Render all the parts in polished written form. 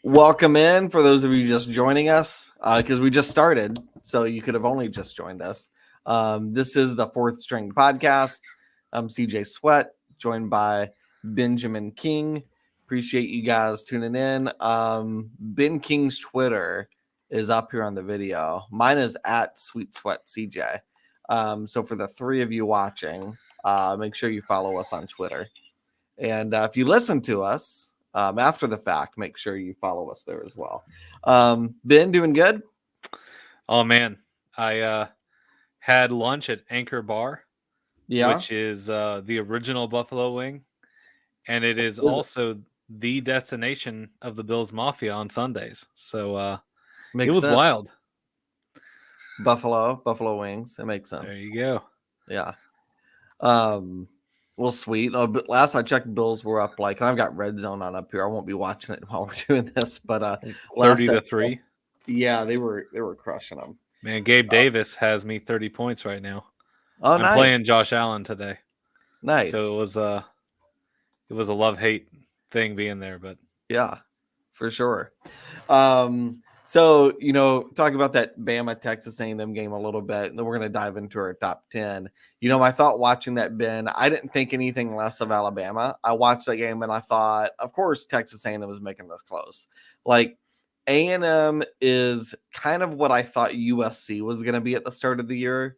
Welcome in for those of you just joining us because we just started, so you could have only just joined us. This is the Fourth String Podcast. I'm CJ Sweat, joined by Benjamin King. Appreciate you guys tuning in. Ben King's Twitter is up here on the video. Mine is at Sweet Sweat CJ. So for the three of you watching, make sure you follow us on Twitter. And if you listen to us after the fact, make sure you follow us there as well. Ben, doing good? Oh, man. I had lunch at Anchor Bar, which is the original Buffalo Wing. And it is also the destination of the Bills Mafia on Sundays. So it was wild. Buffalo Wings. It makes sense. There you go. Yeah. Well, sweet. But last I checked, Bills were up and I've got Red Zone on up here. I won't be watching it while we're doing this, but 30-3. Yeah, they were crushing them. Man, Gabe Davis has me 30 points right now. Oh, I'm playing Josh Allen today. Nice. So it was a love-hate thing being there, but yeah, for sure. So, talk about that Bama Texas A&M game a little bit, and then we're going to dive into our top 10. My thought watching that, Ben, I didn't think anything less of Alabama. I watched that game and I thought, of course, Texas A&M was making this close. A&M is kind of what I thought USC was going to be at the start of the year.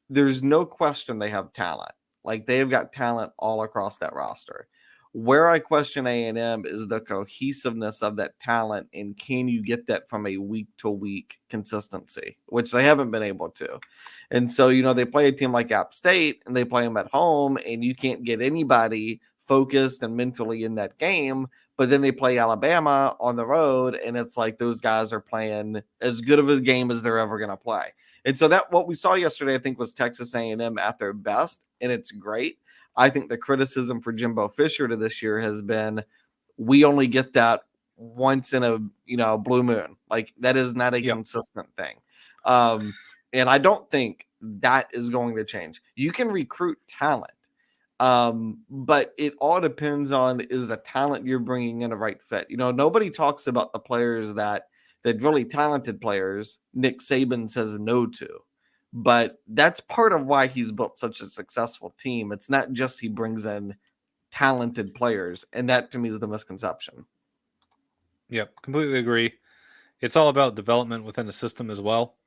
There's no question they have talent. They've got talent all across that roster. Where I question A&M is the cohesiveness of that talent, and can you get that from a week-to-week consistency, which they haven't been able to. And so, they play a team like App State, and they play them at home, and you can't get anybody focused and mentally in that game. But then they play Alabama on the road, and it's like those guys are playing as good of a game as they're ever going to play. And so that what we saw yesterday, I think, was Texas A&M at their best, and it's great. I think the criticism for Jimbo Fisher to this year has been, we only get that once in a blue moon. That is not a consistent thing. And I don't think that is going to change. You can recruit talent, but it all depends on, is the talent you're bringing in a right fit. Nobody talks about the players that really talented players Nick Saban says no to. But that's part of why he's built such a successful team. It's not just he brings in talented players, and that to me is the misconception. Yep, completely agree. It's all about development within the system as well.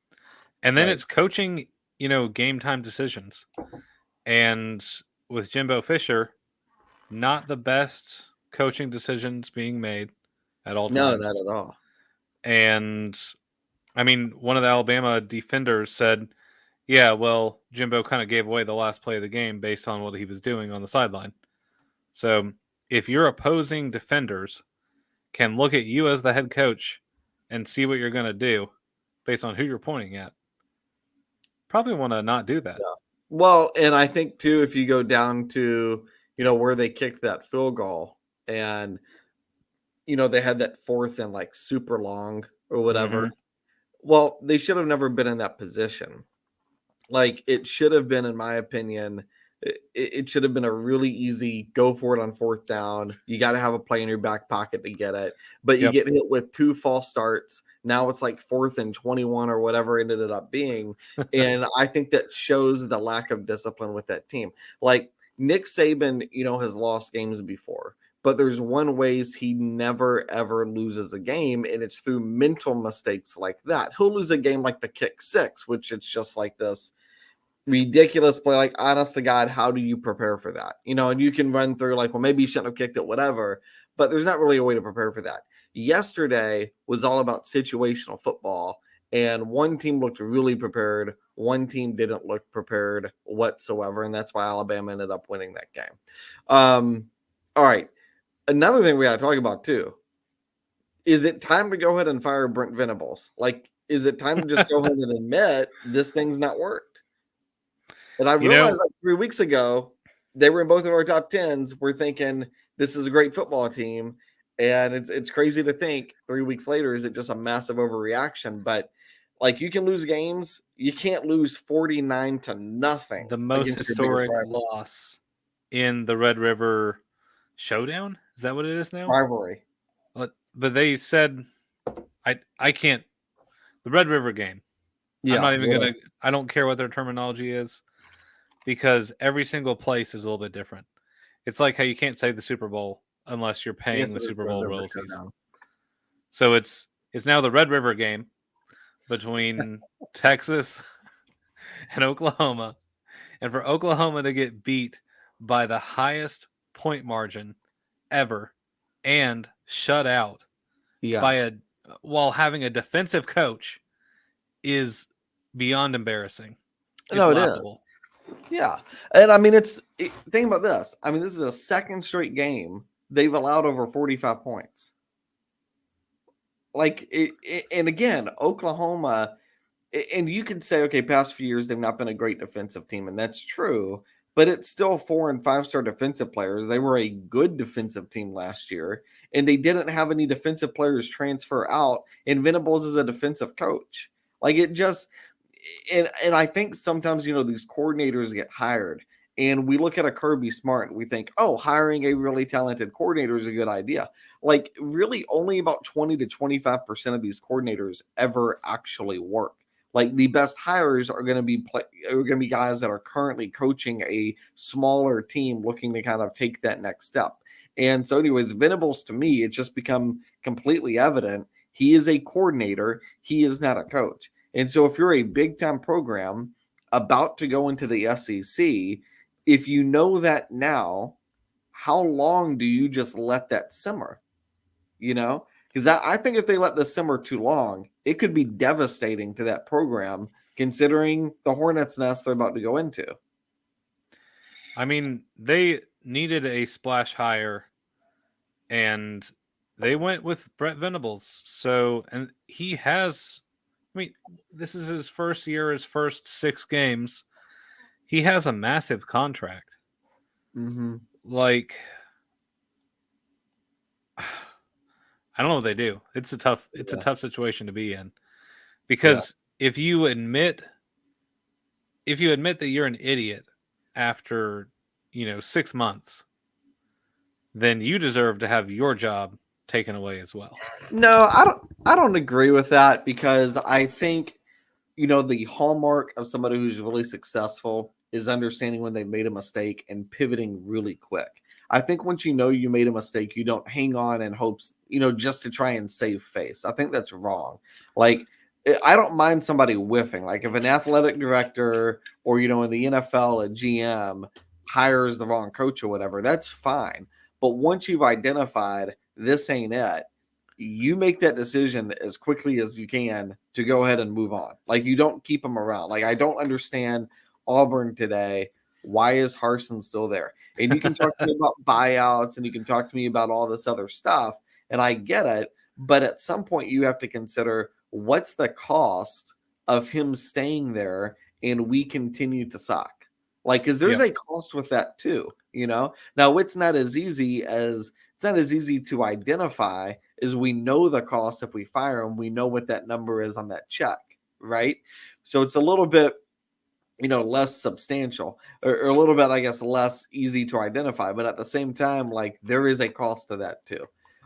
And then it's coaching, game time decisions. And with Jimbo Fisher, not the best coaching decisions being made at all times. No, not at all. And, one of the Alabama defenders said, yeah, well, Jimbo kind of gave away the last play of the game based on what he was doing on the sideline. So if your opposing defenders can look at you as the head coach and see what you're going to do based on who you're pointing at, probably want to not do that. Yeah. Well, and I think, too, if you go down to, where they kicked that field goal and, they had that fourth and super long or whatever. Mm-hmm. Well, they should have never been in that position. It should have been, in my opinion, it should have been a really easy go for it on fourth down. You got to have a play in your back pocket to get it. But you get hit with two false starts. Now it's 4th and 21 or whatever it ended up being. And I think that shows the lack of discipline with that team. Nick Saban, has lost games before. But there's one ways he never, ever loses a game, and it's through mental mistakes like that. He'll lose a game like the kick six, which it's just this ridiculous play. Honest to God, how do you prepare for that? And you can run through well, maybe you shouldn't have kicked it, whatever. But there's not really a way to prepare for that. Yesterday was all about situational football, and one team looked really prepared. One team didn't look prepared whatsoever, and that's why Alabama ended up winning that game. All right. Another thing we got to talk about, too, is it time to go ahead and fire Brent Venables? Is it time to just go ahead and admit this thing's not worked? And I realized 3 weeks ago, they were in both of our top 10s. We're thinking this is a great football team. And it's crazy to think 3 weeks later, is it just a massive overreaction? But you can lose games. You can't lose 49-0. The most historic loss in the Red River Showdown? Is that what it is now? Rivalry. But they said I can't. The Red River game. I'm Yeah, not even gonna. I don't care what their terminology is because every single place is a little bit different. It's like how you can't say the Super Bowl unless you're I paying guess the it is Super Red Bowl River royalties. Showdown. So it's now the Red River game between Texas and Oklahoma, and for Oklahoma to get beat by the highest point margin ever and shut out Yeah. by a while having a defensive coach is beyond embarrassing. It's No, it is. laughable. Yeah. And I mean, think about this. I mean, this is a second straight game they've allowed over 45 points. Like, and again, Oklahoma, and you could say, okay, past few years, they've not been a great defensive team, and that's true, but it's still 4 and 5 star defensive players. They were a good defensive team last year, and they didn't have any defensive players transfer out, and Venables is a defensive coach. Like, it just, and I think sometimes, these coordinators get hired, and we look at a Kirby Smart and we think, oh, hiring a really talented coordinator is a good idea. Like, really, only about 20 to 25% of these coordinators ever actually work. Like, the best hires are going to be guys that are currently coaching a smaller team looking to kind of take that next step. And so, anyways, Venables, to me, it's just become completely evident he is a coordinator. He is not a coach. And so, if you're a big time program about to go into the SEC, if you know that now, how long do you just let that simmer? Because I think if they let this simmer too long, it could be devastating to that program, considering the hornet's nest they're about to go into. I mean, they needed a splash hire, and they went with Brett Venables. So, and he has, I mean, this is his first year, his first 6 games. He has a massive contract. Mm-hmm. Like, I don't know what they do. It's a tough situation to be in, because if you admit that you're an idiot after 6 months, then you deserve to have your job taken away as well. No, I don't agree with that, because I think the hallmark of somebody who's really successful is understanding when they made a mistake and pivoting really quick. I think once you made a mistake, you don't hang on in hopes, just to try and save face. I think that's wrong. Like, I don't mind somebody whiffing. Like, if an athletic director or, in the NFL, a GM hires the wrong coach or whatever, that's fine. But once you've identified this ain't it, you make that decision as quickly as you can to go ahead and move on. Like, you don't keep them around. Like, I don't understand Auburn today. Why is Harsin still there? And you can talk to me about buyouts, and you can talk to me about all this other stuff, and I get it. But at some point, you have to consider, what's the cost of him staying there and we continue to suck? Like, because there's a cost with that too. Now it's not as easy to identify, is we know the cost if we fire them. We know what that number is on that check, right? So it's a little bit, less substantial, or a little bit, I guess, less easy to identify. But at the same time, like, there is a cost to that too.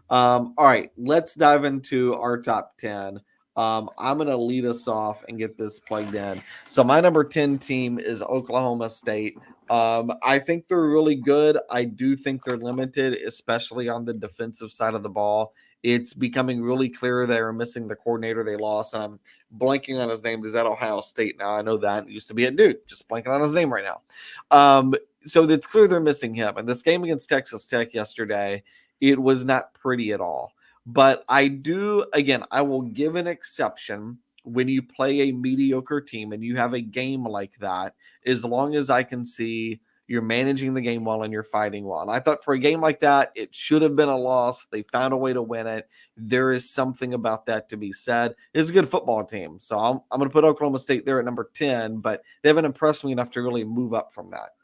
All right, let's dive into our top 10. I'm going to lead us off and get this plugged in. So my number 10 team is Oklahoma State. I think they're really good. I do think they're limited, especially on the defensive side of the ball. It's becoming really clear they are missing the coordinator they lost. And I'm blanking on his name. Is that Ohio State now? I know that. It used to be a dude. Just blanking on his name right now. So it's clear they're missing him. And this game against Texas Tech yesterday, it was not pretty at all. But I will give an exception when you play a mediocre team and you have a game like that, as long as I can see you're managing the game well and you're fighting well. And I thought for a game like that, it should have been a loss. They found a way to win it. There is something about that to be said. It's a good football team. So I'm going to put Oklahoma State there at number 10, but they haven't impressed me enough to really move up from that.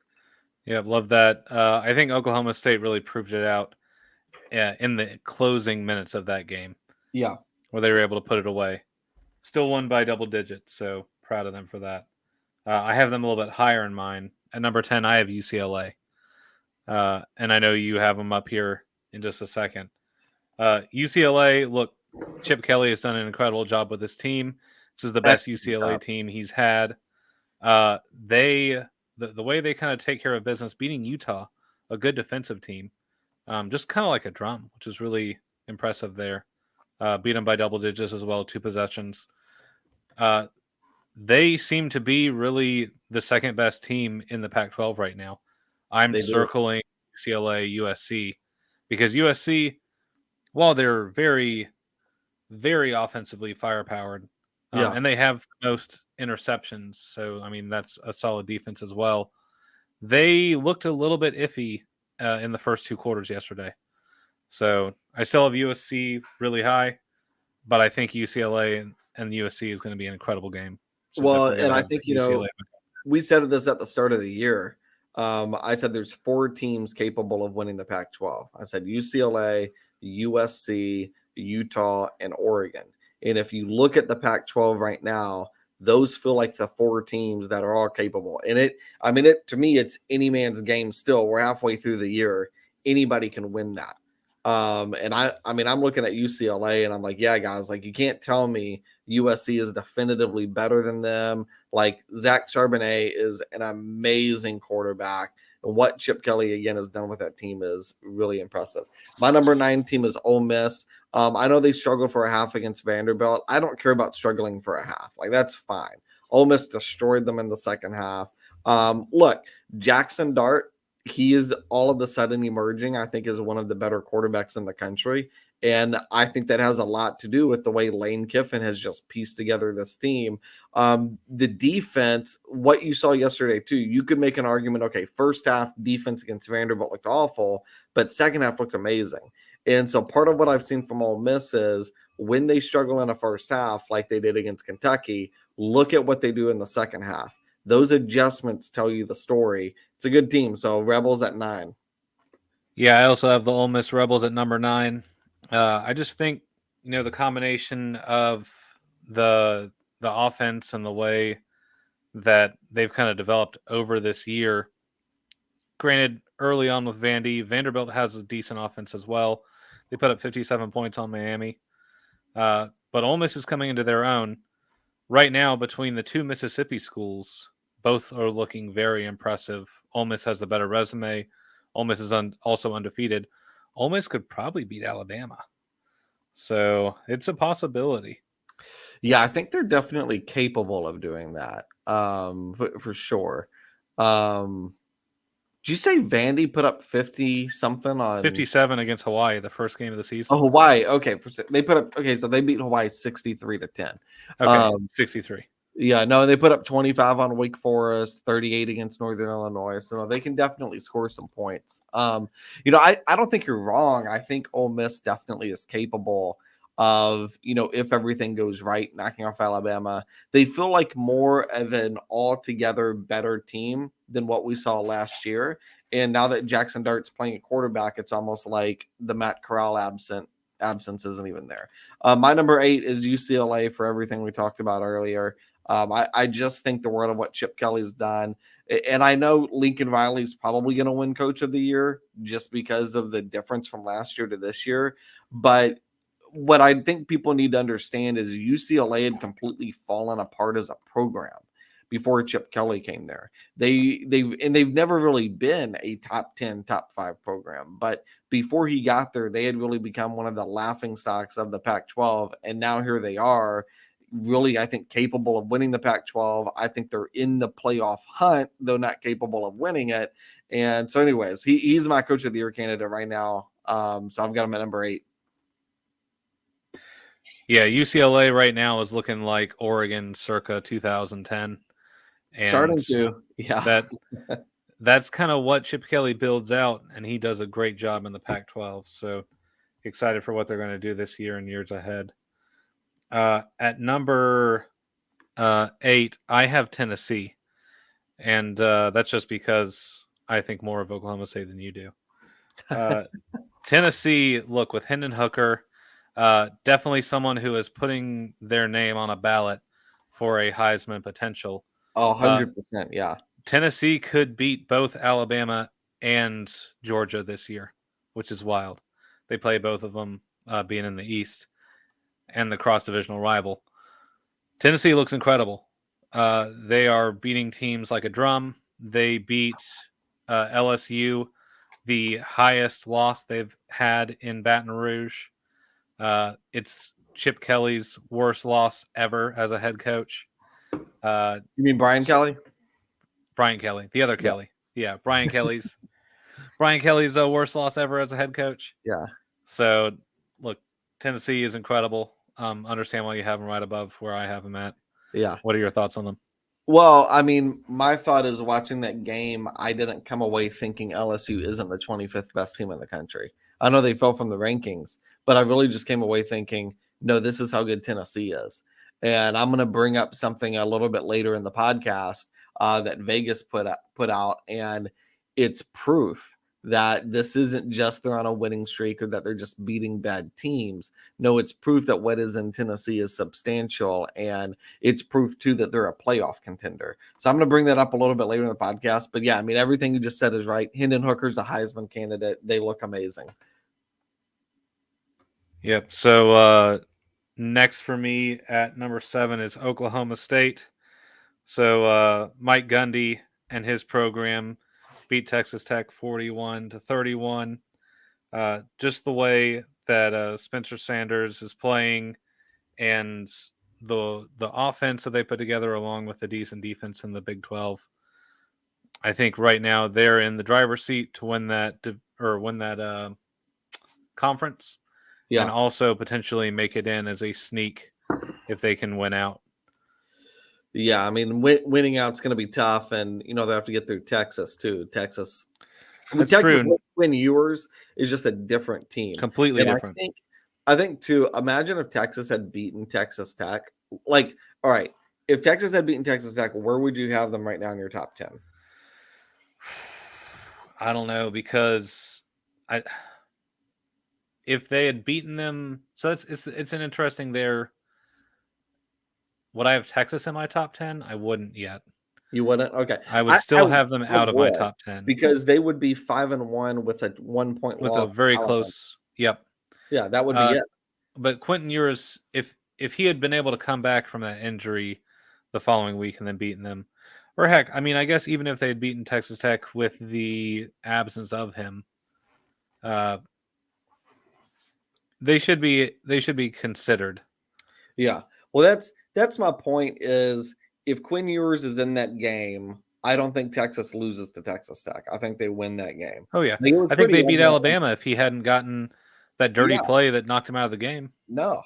Yeah, love that. I think Oklahoma State really proved it out in the closing minutes of that game. Yeah. Where they were able to put it away. Still won by double digits, so proud of them for that. I have them a little bit higher in mine. At number 10, I have UCLA. And I know you have them up here in just a second. UCLA, look, Chip Kelly has done an incredible job with this team. This is the best Excellent UCLA job. team he's had. They the way they kind of take care of business, beating Utah, a good defensive team, just kind of like a drum, which is really impressive there. Beat them by double digits as well, 2 possessions. They seem to be really the second best team in the Pac-12 right now. I'm They do. circling UCLA, USC, because USC, while they're very, very offensively firepowered, Yeah. and they have the most interceptions, so I mean that's a solid defense as well. They looked a little bit iffy in the first 2 quarters yesterday. So I still have USC really high, but I think UCLA and USC is going to be an incredible game. So Well, definitely got and to I have think, UCLA. we said this at the start of the year. I said there's 4 teams capable of winning the Pac-12. I said UCLA, USC, Utah, and Oregon. And if you look at the Pac-12 right now, those feel like the 4 teams that are all capable. And it to me, it's any man's game still. We're halfway through the year. Anybody can win that. And I mean, I'm looking at UCLA and I'm like, yeah, guys, like you can't tell me USC is definitively better than them. Like Zach Charbonnet is an amazing quarterback. And what Chip Kelly again has done with that team is really impressive. My number 9 team is Ole Miss. I know they struggled for a half against Vanderbilt. I don't care about struggling for a half. Like that's fine. Ole Miss destroyed them in the second half. Look, Jackson Dart, he is all of a sudden emerging, I think, as one of the better quarterbacks in the country. And I think that has a lot to do with the way Lane Kiffin has just pieced together this team. The defense, what you saw yesterday, too, you could make an argument, okay, first half defense against Vanderbilt looked awful, but second half looked amazing. And so part of what I've seen from Ole Miss is when they struggle in a first half, like they did against Kentucky, look at what they do in the second half. Those adjustments tell you the story. It's a good team. So Rebels at 9. Yeah, I also have the Ole Miss Rebels at number 9. I just think the combination of the offense and the way that they've kind of developed over this year. Granted, early on with Vanderbilt has a decent offense as well. They put up 57 points on Miami. But Ole Miss is coming into their own. Right now, between the 2 Mississippi schools, both are looking very impressive. Ole Miss has the better resume. Ole Miss is also undefeated. Ole Miss could probably beat Alabama. So it's a possibility. Yeah, I think they're definitely capable of doing that. For sure. Did you say Vandy put up 50 something on 57 against Hawaii, the first game of the season? Hawaii? Okay, they put up so they beat Hawaii 63-10. Okay, 63. Yeah, no, they put up 25 on Wake Forest, 38 against Northern Illinois. So no, they can definitely score some points. I don't think you're wrong. I think Ole Miss definitely is capable of, if everything goes right, knocking off Alabama. They feel like more of an altogether better team than what we saw last year. And now that Jackson Dart's playing a quarterback, it's almost like the Matt Corral absence isn't even there. My number 8 is UCLA for everything we talked about earlier. I just think the world of what Chip Kelly's done. And I know Lincoln Riley's probably going to win Coach of the Year just because of the difference from last year to this year. But what I think people need to understand is UCLA had completely fallen apart as a program before Chip Kelly came there. They've never really been a top 10, top 5 program. But before he got there, they had really become one of the laughing stocks of the Pac-12. And now here they are, really, I think, capable of winning the Pac-12. I think they're in the playoff hunt, though not capable of winning it. And so, anyways, he's my Coach of the Year candidate right now. So I've got him at number 8. Yeah, UCLA right now is looking like Oregon circa 2010. And starting to, yeah. That's kind of what Chip Kelly builds out, and he does a great job in the Pac-12. So excited for what they're going to do this year and years ahead. At number 8, I have Tennessee, and that's just because I think more of Oklahoma State than you do. Tennessee, look, with Hendon Hooker, definitely someone who is putting their name on a ballot for a Heisman potential. 100%, yeah. Tennessee could beat both Alabama and Georgia this year, which is wild. They play both of them being in the East and the cross-divisional rival. Tennessee looks incredible. They are beating teams like a drum. They beat LSU, the highest loss they've had in Baton Rouge. It's Chip Kelly's worst loss ever as a head coach. You mean Brian Kelly? Brian Kelly, the other Kelly. Yeah, Brian Kelly's worst loss ever as a head coach. Yeah. So, look, Tennessee is incredible. Understand why you have them right above where I have them at. Yeah. What are your thoughts on them? Well, I mean, my thought is watching that game, I didn't come away thinking LSU isn't the 25th best team in the country. I know they fell from the rankings, but I really just came away thinking, no, this is how good Tennessee is. And I'm going to bring up something a little bit later in the podcast that Vegas put out, and it's proof that this isn't just they're on a winning streak or that they're just beating bad teams. No, it's proof that what is in Tennessee is substantial, and it's proof too that they're a playoff contender. So I'm going to bring that up a little bit later in the podcast. But yeah, I mean, everything you just said is right. Hendon Hooker's a Heisman candidate. They look amazing. Yep. So next for me at number 7 is Oklahoma State. So Mike Gundy and his program beat Texas Tech 41-31. Just the way that Spencer Sanders is playing and the offense that they put together along with the decent defense in the Big 12. I think right now they're in the driver's seat to win that conference. Yeah. And also potentially make it in as a sneak if they can win out. Yeah, I mean, winning out's going to be tough, and they have to get through Texas too. Texas True. Win Ewers is just a different team, Completely different. I think too. Imagine if Texas had beaten Texas Tech. Like, all right, if Texas had beaten Texas Tech, where would you have them right now in your top 10? I don't know, because if they had beaten them, so it's an interesting there. Would I have Texas in my top 10? I wouldn't yet. You wouldn't? Okay. I would still have them out of my top 10 because they would be 5-1 with a 1 point with loss. a very close. Yep. Yeah, that would be it. But Quentin Ewers, if he had been able to come back from that injury the following week and then beaten them, or heck, I mean, I guess even if they had beaten Texas Tech with the absence of him, they should be considered. Yeah. Well, that's my point is if Quinn Ewers is in that game, I don't think Texas loses to Texas Tech. I think they win that game. Oh, yeah. I think they beat Alabama if he hadn't gotten that dirty play that knocked him out of the game. No,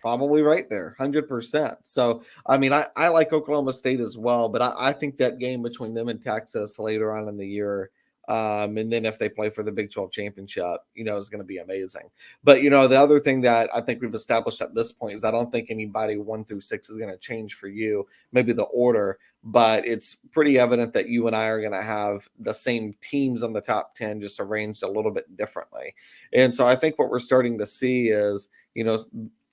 probably right there, 100%. So, I mean, I like Oklahoma State as well, but I think that game between them and Texas later on in the year, and then if they play for the Big 12 championship, is going to be amazing. But, the other thing that I think we've established at this point is I don't think anybody 1 through 6 is going to change for you, maybe the order, but it's pretty evident that you and I are going to have the same teams on the top 10, just arranged a little bit differently. And so I think what we're starting to see is,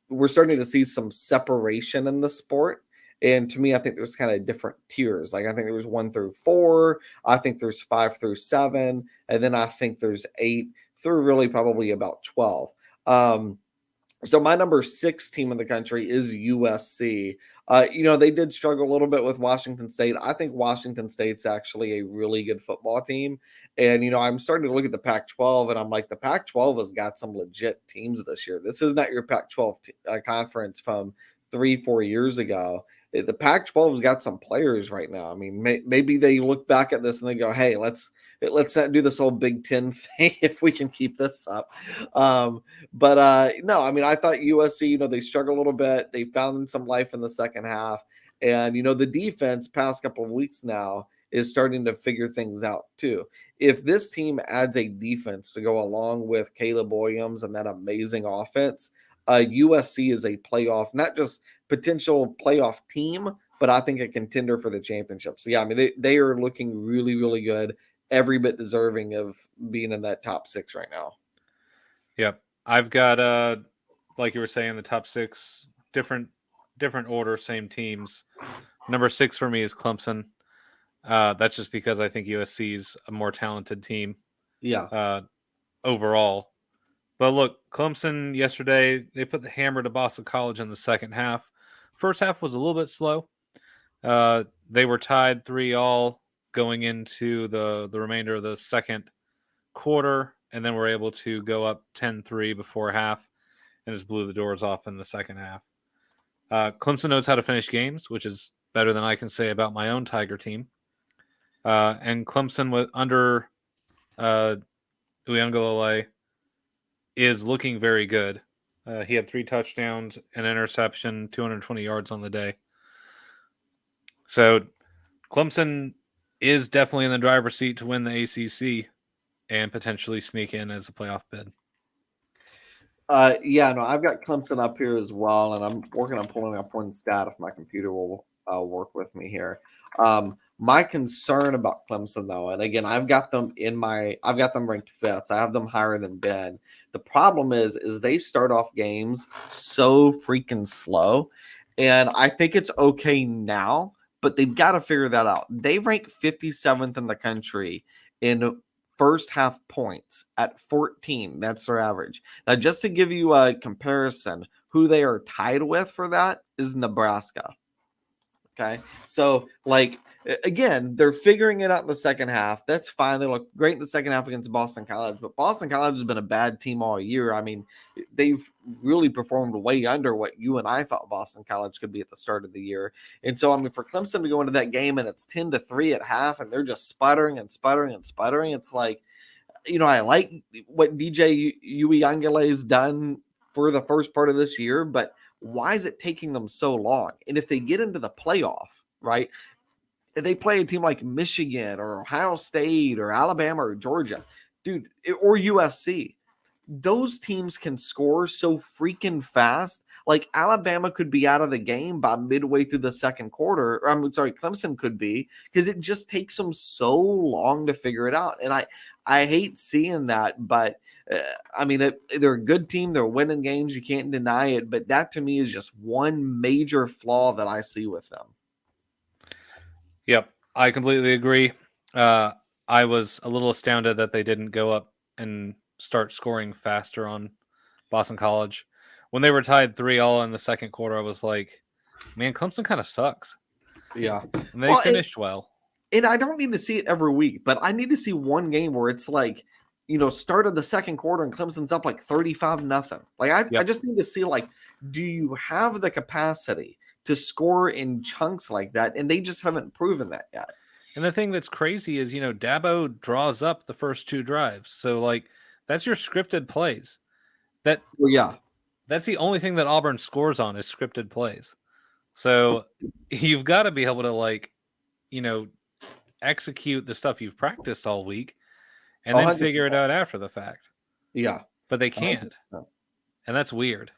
we're starting to see some separation in the sport. And to me, I think there's kind of different tiers. Like I think there was 1 through 4. I think there's 5 through 7. And then I think there's 8 through really probably about 12. So my number 6 team in the country is USC. They did struggle a little bit with Washington State. I think Washington State's actually a really good football team. And, I'm starting to look at the Pac-12 and I'm like, the Pac-12 has got some legit teams this year. This is not your Pac-12 conference from 3-4 years ago. The Pac-12 has got some players right now. I mean, maybe they look back at this and they go, hey, let's not do this whole Big Ten thing if we can keep this up. But no, I mean, I thought USC, they struggled a little bit. They found some life in the second half. And, the defense past couple of weeks now is starting to figure things out too. If this team adds a defense to go along with Caleb Williams and that amazing offense, USC is a playoff, not just potential playoff team, but I think a contender for the championship. So yeah, I mean, they are looking really, really good. Every bit deserving of being in that top 6 right now. Yep. I've got, like you were saying, the top 6, different order, same teams. Number 6 for me is Clemson. That's just because I think USC is a more talented team. Yeah. Overall. But look, Clemson yesterday, they put the hammer to Boston College in the second half. First half was a little bit slow. They were tied 3-3 going into the remainder of the second quarter, and then were able to go up 10-3 before half and just blew the doors off in the second half. Clemson knows how to finish games, which is better than I can say about my own Tiger team. And Clemson under Uiagalelei is looking very good. He had 3 touchdowns, an interception, 220 yards on the day. So Clemson is definitely in the driver's seat to win the ACC and potentially sneak in as a playoff bid. Yeah, no, I've got Clemson up here as well, and I'm working on pulling up one stat if my computer will work with me here. My concern about Clemson, though, and again, I've got them ranked fifth. I have them higher than Ben. The problem is they start off games so freaking slow, and I think it's okay now, but they've got to figure that out. They rank 57th in the country in first half points at 14. That's their average. Now, just to give you a comparison, who they are tied with for that is Nebraska. Okay. So, like, again, they're figuring it out in the second half. That's fine. They look great in the second half against Boston College, but Boston College has been a bad team all year. I mean, they've really performed way under what you and I thought Boston College could be at the start of the year. And so, I mean, for Clemson to go into that game and it's 10-3 at half and they're just sputtering, it's like, I like what DJ Uiagalelei's done for the first part of this year, but why is it taking them so long? And if they get into the playoff, right, if they play a team like Michigan or Ohio State or Alabama or Georgia, dude, or USC, those teams can score so freaking fast. Like Alabama could be out of the game by midway through the second quarter. Or, I'm sorry, Clemson could be, because it just takes them so long to figure it out. And I hate seeing that, but I mean, they're a good team. They're winning games. You can't deny it. But that to me is just one major flaw that I see with them. Yep, I completely agree. I was a little astounded that they didn't go up and start scoring faster on Boston College. When they were tied 3-3 in the second quarter, I was like, man, Clemson kind of sucks. Yeah. And they finished well. And I don't need to see it every week, but I need to see one game where it's like, start of the second quarter and Clemson's up like 35-0. Like I just need to see, like, do you have the capacity to score in chunks like that? And they just haven't proven that yet. And the thing that's crazy is, Dabo draws up the first 2 drives. So, like, that's your scripted plays. That's the only thing that Auburn scores on is scripted plays. So you've got to be able to, like, execute the stuff you've practiced all week and then 100%. figure it out after the fact. Yeah. But they can't. 100%. And that's weird.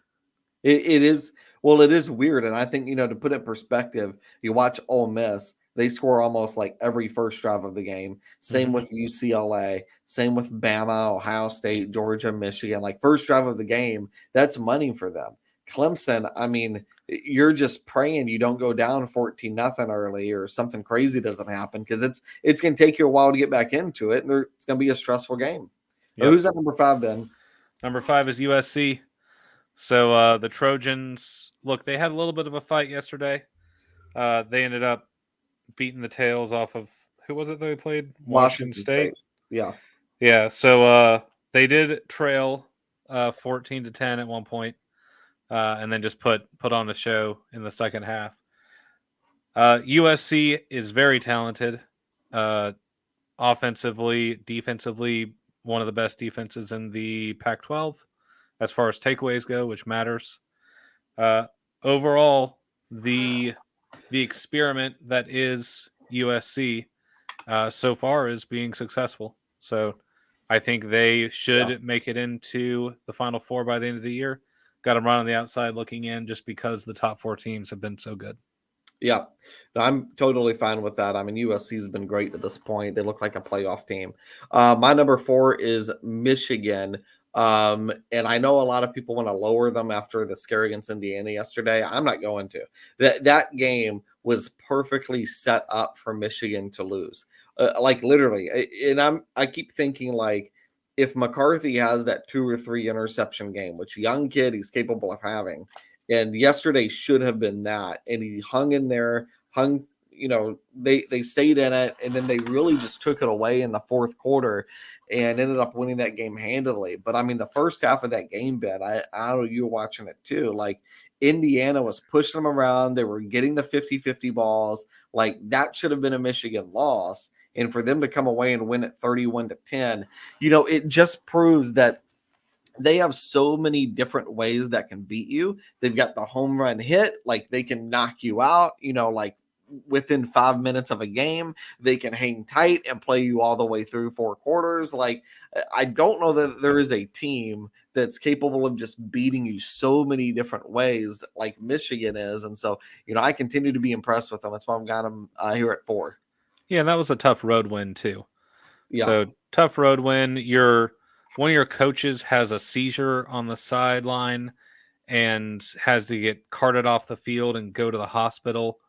It is. Well, it is weird. And I think, to put it in perspective, you watch Ole Miss, they score almost like every first drive of the game. Same with UCLA, same with Bama, Ohio State, Georgia, Michigan. Like first drive of the game, that's money for them. Clemson, I mean, you're just praying you don't go down 14-0 early or something crazy doesn't happen, because it's going to take you a while to get back into it, and it's going to be a stressful game. Yep. Who's at number 5 then? Number 5 is USC. So the Trojans, look, they had a little bit of a fight yesterday. They ended up beating the tails off of, who was it they played? Washington State. Yeah. So they did trail 14-10 at one point, and then just put on a show in the second half. USC is very talented, offensively, defensively, one of the best defenses in the Pac-12 as far as takeaways go, which matters. Overall, the experiment that is USC so far is being successful. So I think they should make it into the Final Four by the end of the year. Got them right on the outside looking in, just because the top 4 teams have been so good. Yeah, no, I'm totally fine with that. I mean, USC's been great to this point. They look like a playoff team. My number 4 is Michigan. And I know a lot of people want to lower them after the scare against Indiana yesterday. I'm not going to. That game was perfectly set up for Michigan to lose. Like literally. And I keep thinking, like, if McCarthy has that 2 or 3 interception game, which young kid he's capable of having, and yesterday should have been that, and he hung in there, they stayed in it, and then they really just took it away in the fourth quarter and ended up winning that game handily. But I mean, the first half of that game, Ben, I know you were watching it too. Like Indiana was pushing them around, they were getting the 50-50 balls. Like that should have been a Michigan loss. And for them to come away and win it 31-10, it just proves that they have so many different ways that can beat you. They've got the home run hit, like they can knock you out, like within 5 minutes of a game. They can hang tight and play you all the way through 4 quarters. Like, I don't know that there is a team that's capable of just beating you so many different ways like Michigan is. And so, I continue to be impressed with them. That's why I've got them here at 4. Yeah, that was a tough road win too. Yeah. So tough road win. One of your coaches has a seizure on the sideline and has to get carted off the field and go to the hospital.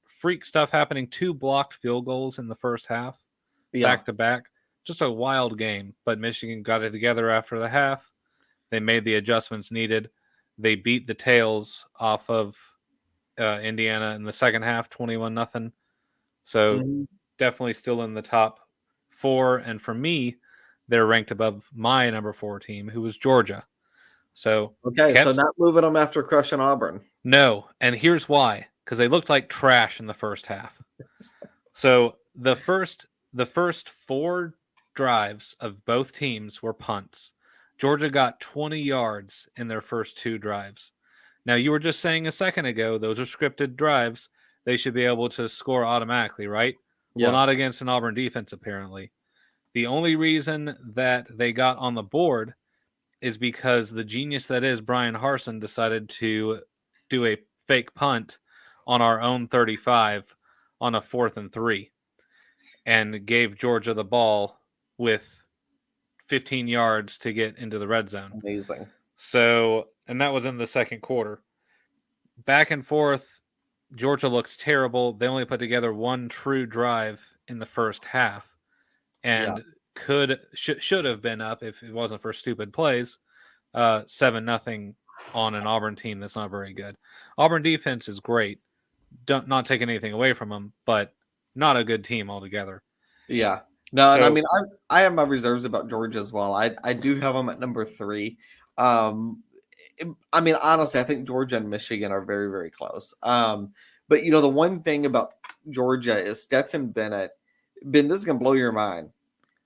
Freak stuff happening. 2 blocked field goals in the first half, back to back. Just a wild game. But Michigan got it together after the half. They made the adjustments needed. They beat the tails off of Indiana in the second half, 21-0. So definitely still in the top 4. And for me, they're ranked above my number 4 team, who was Georgia. So so not moving them after crushing Auburn. No, and here's why. Because they looked like trash in the first half. So the first 4 drives of both teams were punts. Georgia got 20 yards in their first 2 drives. Now, you were just saying a second ago, those are scripted drives. They should be able to score automatically, right? Yeah. Well, not against an Auburn defense, apparently. The only reason that they got on the board is because the genius that is Brian Harsin decided to do a fake punt on our own 35 on a 4th and 3 and gave Georgia the ball with 15 yards to get into the red zone. Amazing. So, and that was in the second quarter. Back and forth, Georgia looked terrible. They only put together 1 true drive in the first half and should have been up if it wasn't for stupid plays. 7-0 on an Auburn team that's not very good. Auburn defense is great. Not taking anything away from them, but not a good team altogether. Yeah. No, and I mean, I have my reserves about Georgia as well. I do have them at number 3. I mean, honestly, I think Georgia and Michigan are very, very close. But, the one thing about Georgia is Stetson Bennett. Ben, this is going to blow your mind.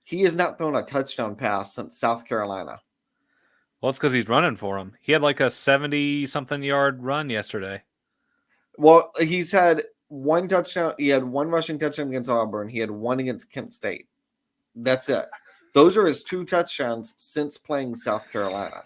He has not thrown a touchdown pass since South Carolina. Well, it's because he's running for him. He had like a 70-something yard run yesterday. Well, he's had 1 touchdown. He had 1 rushing touchdown against Auburn. He had 1 against Kent State. That's it. Those are his 2 touchdowns since playing South Carolina.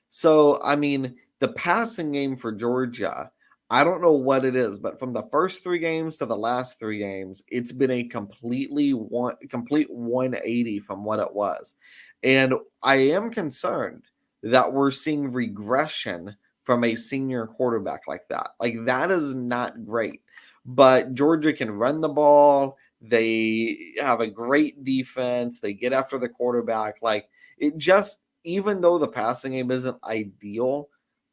So, I mean, the passing game for Georgia, I don't know what it is, but from the first 3 games to the last 3 games, it's been a complete 180 from what it was. And I am concerned that we're seeing regression from a senior quarterback like that. Like, that is not great. But Georgia can run the ball. They have a great defense. They get after the quarterback. Like, it just, even though the passing game isn't ideal,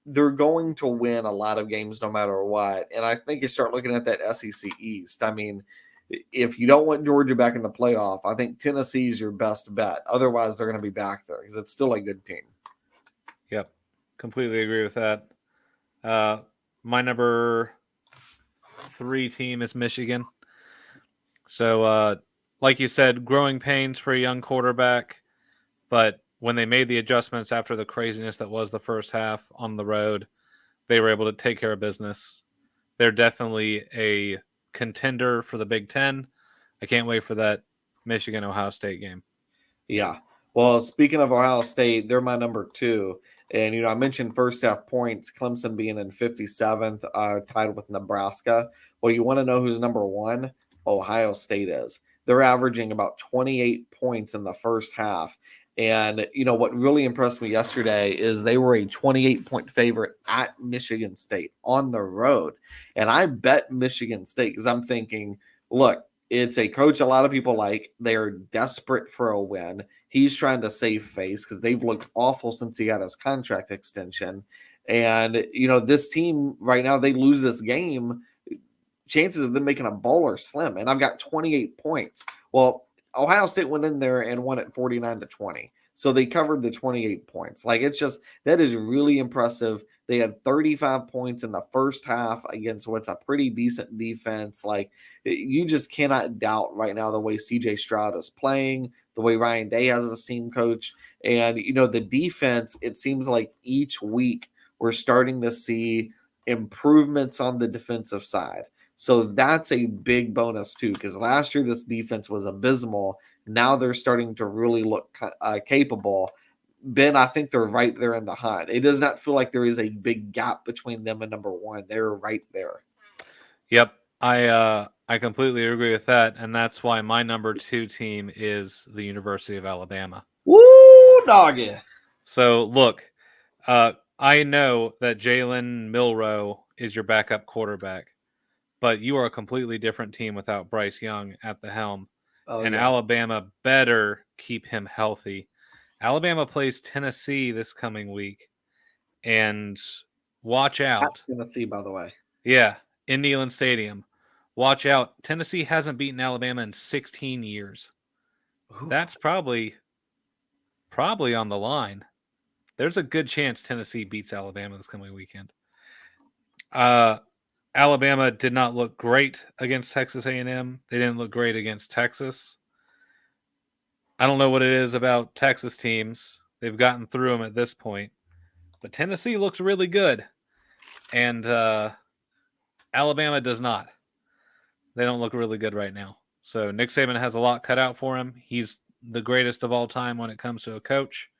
they're going to win a lot of games no matter what. And I think you start looking at that SEC East. I mean, if you don't want Georgia back in the playoff, I think Tennessee is your best bet. Otherwise, they're going to be back there because it's still a good team. Yep. Completely agree with that. My number 3 team is Michigan. So, like you said, growing pains for a young quarterback. But when they made the adjustments after the craziness that was the first half on the road, they were able to take care of business. They're definitely a contender for the Big Ten. I can't wait for that Michigan-Ohio State game. Yeah. Well, speaking of Ohio State, they're my number 2. And, I mentioned first half points, Clemson being in 57th, tied with Nebraska. Well, you want to know who's number 1? Ohio State is. They're averaging about 28 points in the first half. And, what really impressed me yesterday is they were a 28-point favorite at Michigan State on the road. And I bet Michigan State because I'm thinking, look, it's a coach a lot of people like. They are desperate for a win. he's trying to save face because they've looked awful since he got his contract extension. And, this team right now, they lose this game, chances of them making a bowl are slim. And I've got 28 points. Well, Ohio State went in there and won at 49-20. So they covered the 28 points. Like, it's just, that is really impressive. They had 35 points in the first half against what's a pretty decent defense. Like, you just cannot doubt right now the way CJ Stroud is playing, the way Ryan Day has a team coach. And, the defense, it seems like each week we're starting to see improvements on the defensive side. So that's a big bonus too, because last year this defense was abysmal. Now they're starting to really look capable. Ben, I think they're right there in the hunt. It does not feel like there is a big gap between them and number one. They're right there. Yep, I completely agree with that, and that's why my number 2 team is the University of Alabama. Woo, doggy. So look, I know that Jalen Milroe is your backup quarterback, but you are a completely different team without Bryce Young at the helm. Oh, and yeah. Alabama better keep him healthy. Alabama plays Tennessee this coming week, and watch out. At Tennessee, by the way. Yeah, in Neyland Stadium. Watch out. Tennessee hasn't beaten Alabama in 16 years. Ooh. That's probably on the line. There's a good chance Tennessee beats Alabama this coming weekend. Alabama did not look great against Texas A&M. They didn't look great against Texas. I don't know what it is about Texas teams. They've gotten through them at this point. But Tennessee looks really good. And Alabama does not. They don't look really good right now. So Nick Saban has a lot cut out for him. He's the greatest of all time when it comes to a coach.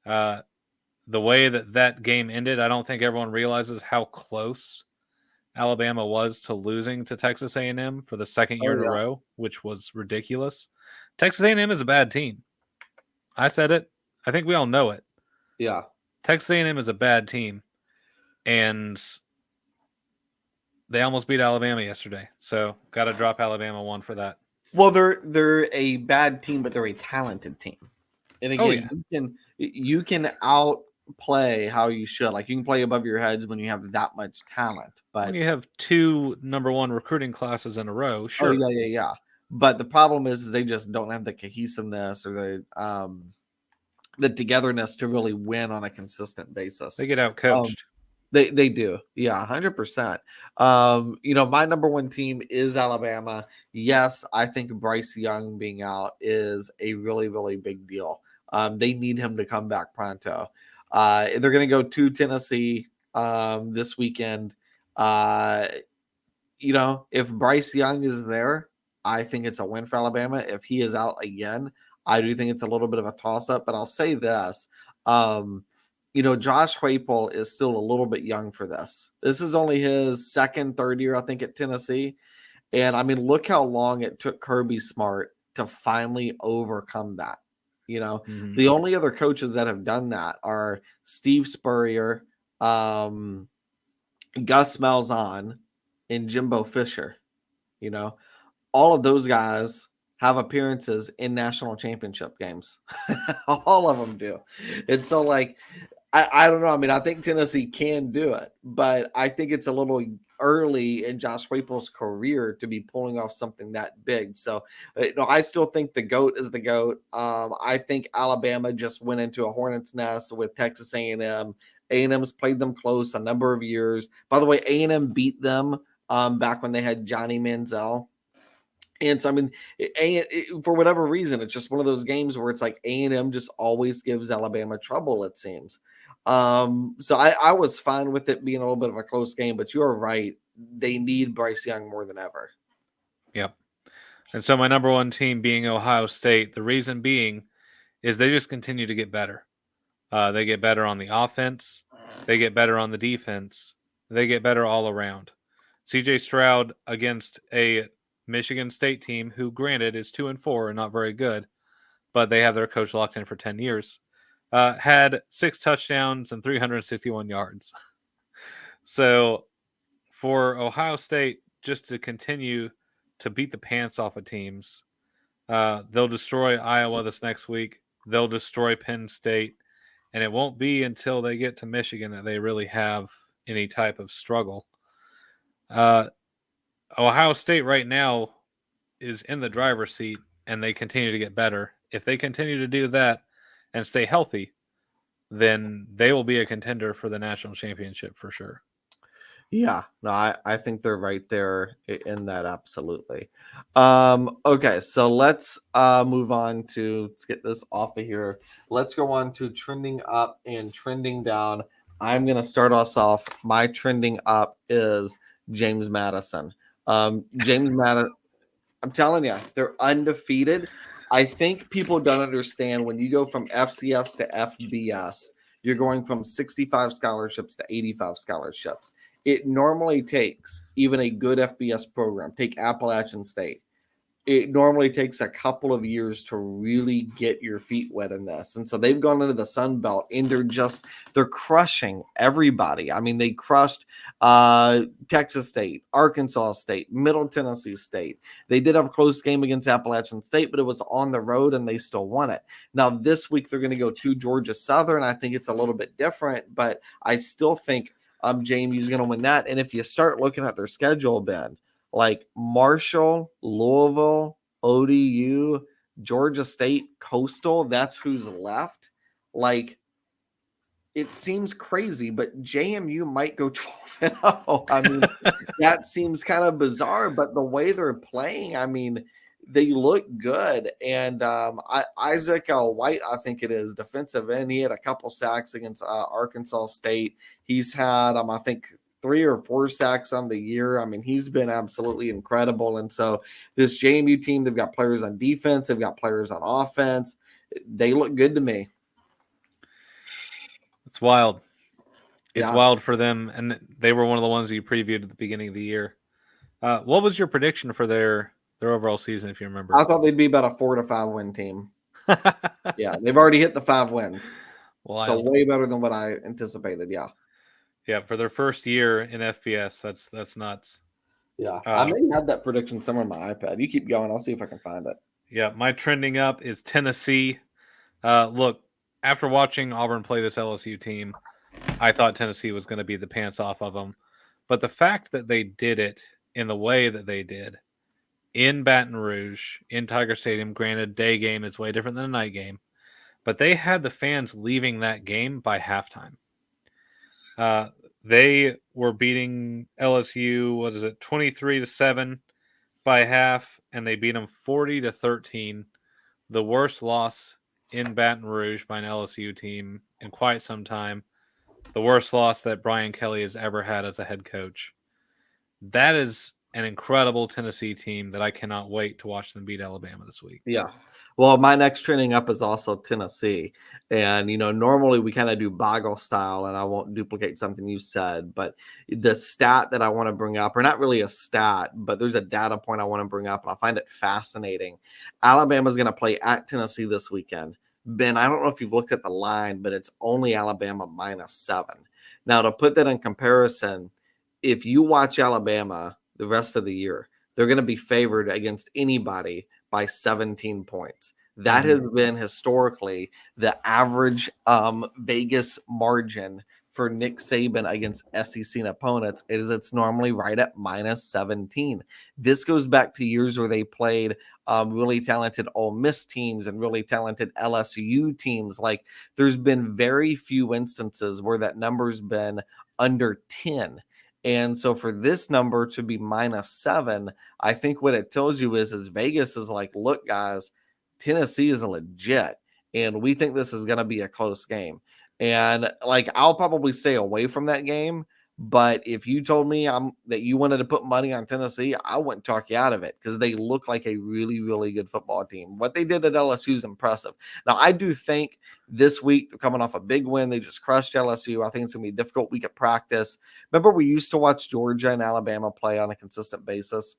The way that game ended, I don't think everyone realizes how close Alabama was to losing to Texas A&M for the second year in a row, which was ridiculous. Texas A&M is a bad team. I said it. I think we all know it. Yeah. Texas A&M is a bad team, and they almost beat Alabama yesterday. So got to drop Alabama 1 for that. Well, they're a bad team, but they're a talented team. And again, you can outplay how you should. Like, you can play above your heads when you have that much talent. But when you have 2 number 1 recruiting classes in a row, sure. Oh, yeah. But the problem is they just don't have the cohesiveness or the togetherness to really win on a consistent basis. They get outcoached. They do. Yeah, 100%. My number 1 team is Alabama. Yes, I think Bryce Young being out is a really, really big deal. They need him to come back pronto. They're going to go to Tennessee this weekend. If Bryce Young is there, I think it's a win for Alabama. If he is out again, I do think it's a little bit of a toss-up. But I'll say this. Josh Heupel is still a little bit young for this. This is only his second, third year, I think, at Tennessee. And, look how long it took Kirby Smart to finally overcome that. The only other coaches that have done that are Steve Spurrier, Gus Malzahn, and Jimbo Fisher. All of those guys have appearances in national championship games. All of them do. And so, I don't know. I think Tennessee can do it, but I think it's a little early in Josh Heupel's career to be pulling off something that big. So, I still think the GOAT is the GOAT. I think Alabama just went into a hornet's nest with Texas A&M. A&M's played them close a number of years. By the way, A&M beat them back when they had Johnny Manziel. And so, for whatever reason, it's just one of those games where it's like A&M just always gives Alabama trouble, it seems. So I was fine with it being a little bit of a close game, but you're right. They need Bryce Young more than ever. Yep. And so my number 1 team being Ohio State, the reason being is they just continue to get better. They get better on the offense. They get better on the defense. They get better all around. CJ Stroud against a Michigan State team who, granted, is 2-4 and not very good, but they have their coach locked in for 10 years, had 6 touchdowns and 361 yards. So for Ohio State, just to continue to beat the pants off of teams, they'll destroy Iowa this next week. they'll destroy Penn State, and it won't be until they get to Michigan that they really have any type of struggle. Uh, Ohio State right now is in the driver's seat, and they continue to get better. If they continue to do that and stay healthy, then they will be a contender for the national championship for sure. Yeah, no, I think they're right there in that, absolutely. Okay, so let's move on to, let's get this off of here. Let's go on to trending up and trending down. I'm gonna start us off. My trending up is James Madison. James Madison, I'm telling you, they're undefeated. I think people don't understand when you go from FCS to FBS, you're going from 65 scholarships to 85 scholarships. It normally takes even a good FBS program, take Appalachian State. It normally takes a couple of years to really get your feet wet in this. And so they've gone into the Sun Belt and they're crushing everybody. I mean, they crushed Texas State, Arkansas State, Middle Tennessee State. They did have a close game against Appalachian State, but it was on the road and they still won it. Now, this week they're going to go to Georgia Southern. I think it's a little bit different, but I still think JMU's going to win that. And if you start looking at their schedule, Ben, like Marshall, Louisville, ODU, Georgia State, Coastal, that's who's left. Like, it seems crazy, but JMU might go 12-0. I mean, that seems kind of bizarre, but the way they're playing, I mean, they look good. And Isaac White, I think it is, defensive end. He had a couple sacks against Arkansas State. He's had, I think, 3 or 4 sacks on the year. I mean, he's been absolutely incredible. And so this JMU team, they've got players on defense. They've got players on offense. They look good to me. It's wild. It's wild for them. And they were one of the ones that you previewed at the beginning of the year. What was your prediction for their overall season, if you remember? I thought they'd be about a 4 to 5 win team. Yeah, they've already hit the 5 wins. Wild. So way better than what I anticipated. Yeah. Yeah, for their first year in FBS, that's nuts. Yeah, I may have that prediction somewhere on my iPad. You keep going. I'll see if I can find it. Yeah, my trending up is Tennessee. Look, after watching Auburn play this LSU team, I thought Tennessee was going to be the pants off of them. But the fact that they did it in the way that they did in Baton Rouge, in Tiger Stadium, granted, day game is way different than a night game, but they had the fans leaving that game by halftime. They were beating LSU, 23-7 by half, and they beat them 40-13. The worst loss in Baton Rouge by an LSU team in quite some time. The worst loss that Brian Kelly has ever had as a head coach. That is an incredible Tennessee team that I cannot wait to watch them beat Alabama this week. Yeah. Well, my next trending up is also Tennessee. And, normally we kind of do Boggle style, and I won't duplicate something you said, but the stat that I want to bring up, or not really a stat, but there's a data point I want to bring up, and I find it fascinating. Alabama's going to play at Tennessee this weekend. Ben, I don't know if you've looked at the line, but it's only Alabama -7. Now, to put that in comparison, if you watch Alabama the rest of the year, they're going to be favored against anybody by 17 points. That has been historically the average Vegas margin for Nick Saban against SEC opponents. It's normally right at -17. This goes back to years where they played really talented Ole Miss teams and really talented LSU teams. Like, there's been very few instances where that number's been under 10. And so for this number to be -7, I think what it tells you is Vegas is like, look, guys, Tennessee is a legit, and we think this is going to be a close game. And like, I'll probably stay away from that game. But if you told me that you wanted to put money on Tennessee, I wouldn't talk you out of it, because they look like a really, really good football team. What they did at LSU is impressive. Now, I do think this week they're coming off a big win. They just crushed LSU. I think it's going to be a difficult week of practice. Remember, we used to watch Georgia and Alabama play on a consistent basis.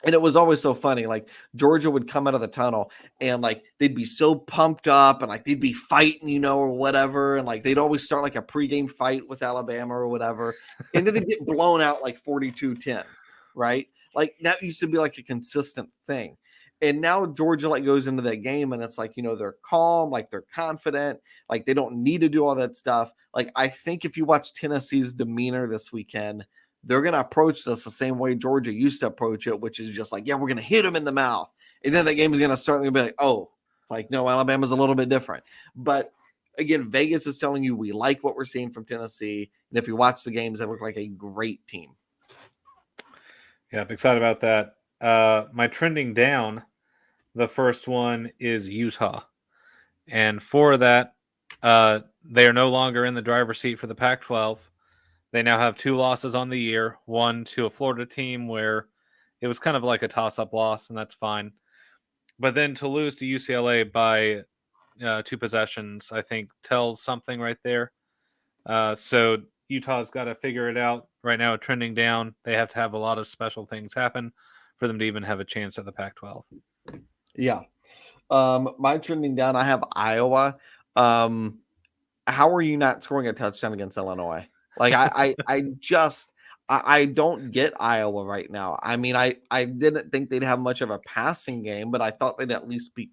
And it was always so funny. Like, Georgia would come out of the tunnel and like they'd be so pumped up and like they'd be fighting, or whatever. And like they'd always start like a pregame fight with Alabama or whatever. And then they'd get blown out like 42-10, right? Like, that used to be like a consistent thing. And now Georgia like goes into that game and it's like, they're calm, like they're confident, like they don't need to do all that stuff. Like I think if you watch Tennessee's demeanor this weekend, they're going to approach this the same way Georgia used to approach it, which is just like, yeah, we're going to hit them in the mouth. And then that game is going to start and be like, oh, like, no, Alabama's a little bit different. But again, Vegas is telling you we like what we're seeing from Tennessee. And if you watch the games, they look like a great team. Yeah, I'm excited about that. My trending down, the first one is Utah. And for that, they are no longer in the driver's seat for the Pac-12. They now have 2 losses on the year, one to a Florida team where it was kind of like a toss-up loss, and that's fine. But then to lose to UCLA by 2 possessions, I think, tells something right there. So Utah's got to figure it out. Right now, trending down. They have to have a lot of special things happen for them to even have a chance at the Pac-12. Yeah. My trending down, I have Iowa. How are you not scoring a touchdown against Illinois? Like I don't get Iowa right now. I mean, I didn't think they'd have much of a passing game, but I thought they'd at least be,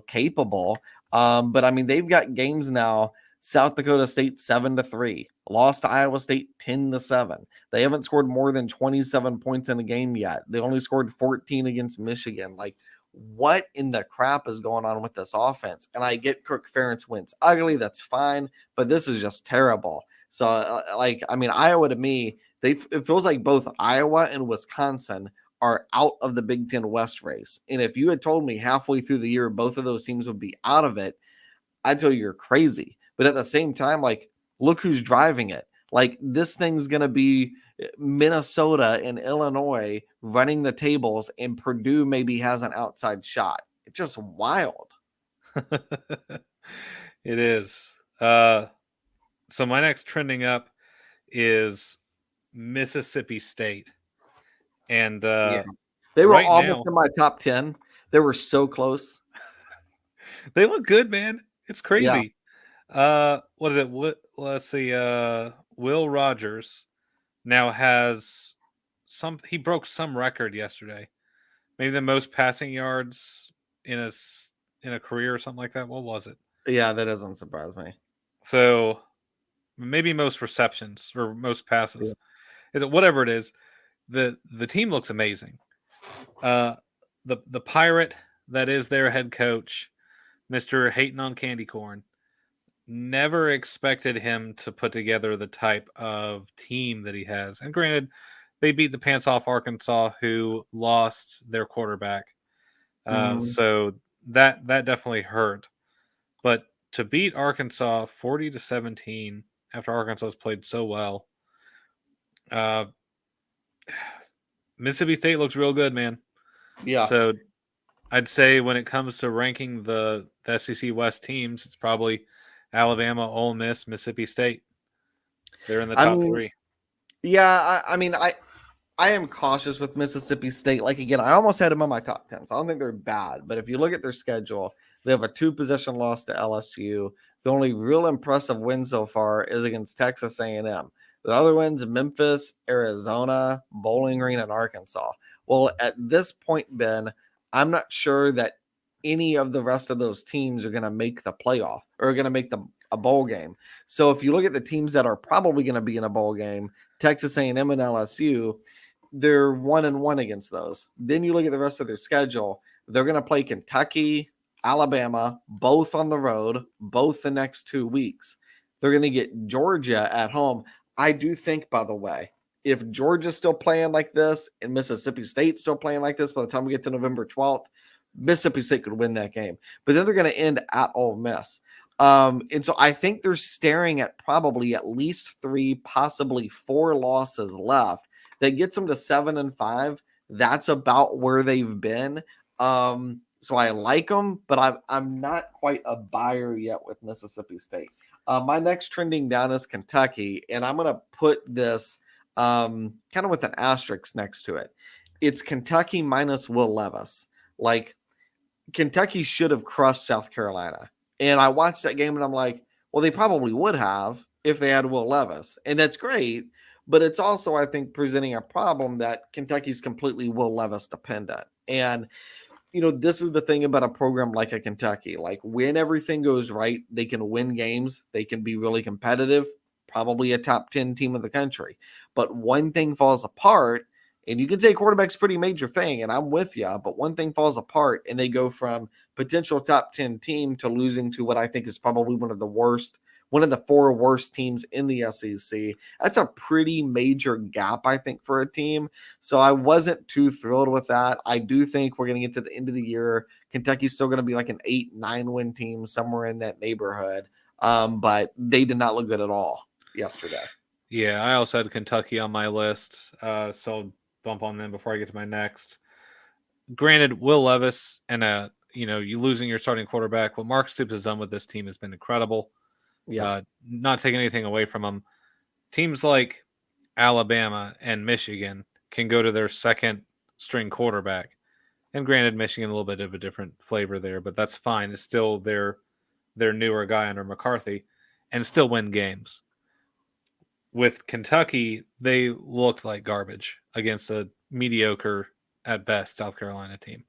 capable. But I mean, they've got games now. South Dakota State 7-3, lost to Iowa State 10-7. They haven't scored more than 27 points in a game yet. They only scored 14 against Michigan. Like, what in the crap is going on with this offense? And I get Kirk Ferentz wins ugly. That's fine. But this is just terrible. So, Iowa to me, it feels like both Iowa and Wisconsin are out of the Big Ten West race. And if you had told me halfway through the year both of those teams would be out of it, I'd tell you you're crazy. But at the same time, like, look who's driving it. Like, this thing's going to be Minnesota and Illinois running the tables, and Purdue maybe has an outside shot. It's just wild. It is. So my next trending up is Mississippi State. And they were right almost now, in my top 10. They were so close. They look good, man. It's crazy. Yeah. What is it? Let's see. Will Rogers now has he broke some record yesterday. Maybe the most passing yards in a career or something like that. What was it? Yeah, that doesn't surprise me. So maybe most receptions or most passes. Yeah. Whatever it is, the team looks amazing. The pirate that is their head coach, Mr. Hating on Candy Corn, never expected him to put together the type of team that he has. And granted, they beat the pants off Arkansas, who lost their quarterback. So that definitely hurt. But to beat Arkansas 40-17 after Arkansas has played so well, Mississippi State looks real good, man. Yeah. So I'd say when it comes to ranking the SEC West teams, it's probably Alabama, Ole Miss, Mississippi State. They're in the top 3. Yeah, I am cautious with Mississippi State. Like, again, I almost had them on my top 10, so I don't think they're bad. But if you look at their schedule, they have a 2-possession loss to LSU. The only real impressive win so far is against Texas A&M. The other wins, Memphis, Arizona, Bowling Green, and Arkansas. Well, at this point, Ben, I'm not sure that any of the rest of those teams are going to make the playoff or are going to make a bowl game. So if you look at the teams that are probably going to be in a bowl game, Texas A&M and LSU, they're 1-1 against those. Then you look at the rest of their schedule. They're going to play Kentucky, Alabama, both on the road, both the next 2 weeks. They're going to get Georgia at home. I do think, by the way, if Georgia's still playing like this and Mississippi State's still playing like this by the time we get to November 12th, Mississippi State could win that game. But then they're going to end at Ole Miss. And so I think they're staring at probably at least 3, possibly 4 losses left. That gets them to 7-5. That's about where they've been. So I like them, but I'm not quite a buyer yet with Mississippi State. My next trending down is Kentucky, and I'm going to put this kind of with an asterisk next to it. It's Kentucky minus Will Levis. Like, Kentucky should have crushed South Carolina. And I watched that game and I'm like, well, they probably would have if they had Will Levis. And that's great. But it's also, I think, presenting a problem that Kentucky's completely Will Levis dependent. And this is the thing about a program like a Kentucky. Like when everything goes right, they can win games. They can be really competitive, probably a top 10 team in the country. But one thing falls apart, and you can say quarterback's a pretty major thing, and I'm with you, but one thing falls apart, and they go from potential top 10 team to losing to what I think is probably one of the four worst teams in the SEC. That's a pretty major gap, I think, for a team. So I wasn't too thrilled with that. I do think we're going to get to the end of the year. Kentucky's still going to be like an 8-9 win team somewhere in that neighborhood. But they did not look good at all yesterday. Yeah, I also had Kentucky on my list, so I'll bump on them before I get to my next. Granted, Will Levis and you losing your starting quarterback, what Mark Stoops has done with this team has been incredible. Yeah. Not taking anything away from them. Teams like Alabama and Michigan can go to their second string quarterback. And granted, Michigan a little bit of a different flavor there, but that's fine. It's still their newer guy under McCarthy, and still win games. With Kentucky, they looked like garbage against a mediocre at best South Carolina team.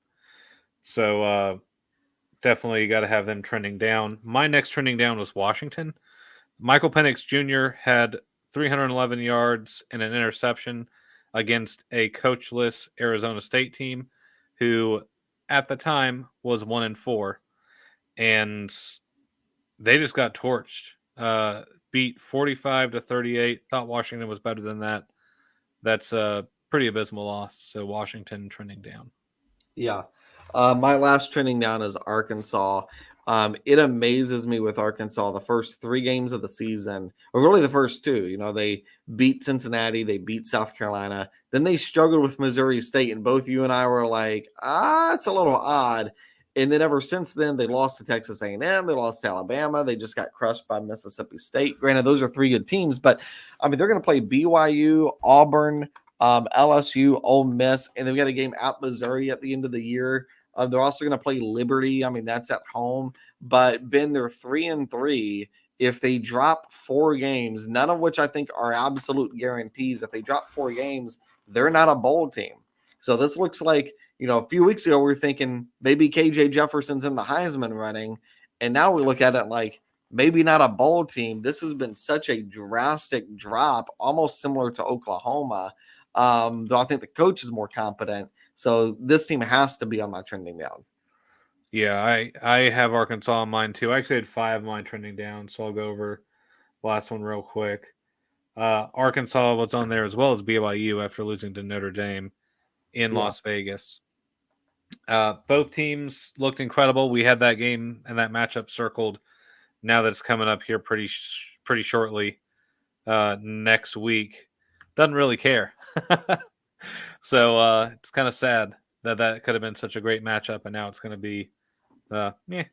So definitely got to have them trending down. My next trending down was Washington. Michael Penix Jr. had 311 yards and an interception against a coachless Arizona State team who at the time was 1-4, and they just got torched. Beat 45-38. Thought Washington was better than that. That's a pretty abysmal loss. So Washington trending down. Yeah. My last trending down is Arkansas. It amazes me with Arkansas the first 3 games of the season, or really the first 2. They beat Cincinnati, they beat South Carolina, then they struggled with Missouri State, and both you and I were like, it's a little odd. And then ever since then, they lost to Texas A&M, they lost to Alabama, they just got crushed by Mississippi State. Granted, those are 3 good teams, but they're going to play BYU, Auburn, LSU, Ole Miss, and they've got a game at Missouri at the end of the year. They're also going to play Liberty. That's at home. But Ben, they're 3-3. If they drop 4 games, none of which I think are absolute guarantees, if they drop 4 games, they're not a bowl team. So this looks like, a few weeks ago we were thinking maybe KJ Jefferson's in the Heisman running, and now we look at it like maybe not a bowl team. This has been such a drastic drop, almost similar to Oklahoma. Though I think the coach is more competent. So this team has to be on my trending down. Yeah, I have Arkansas on mine too. I actually had 5 of mine trending down, so I'll go over the last one real quick. Arkansas was on there as well as BYU after losing to Notre Dame in Las Vegas. Both teams looked incredible. We had that game and that matchup circled. Now that it's coming up here pretty shortly next week, doesn't really care. So it's kind of sad that could have been such a great matchup, and now it's going to be meh.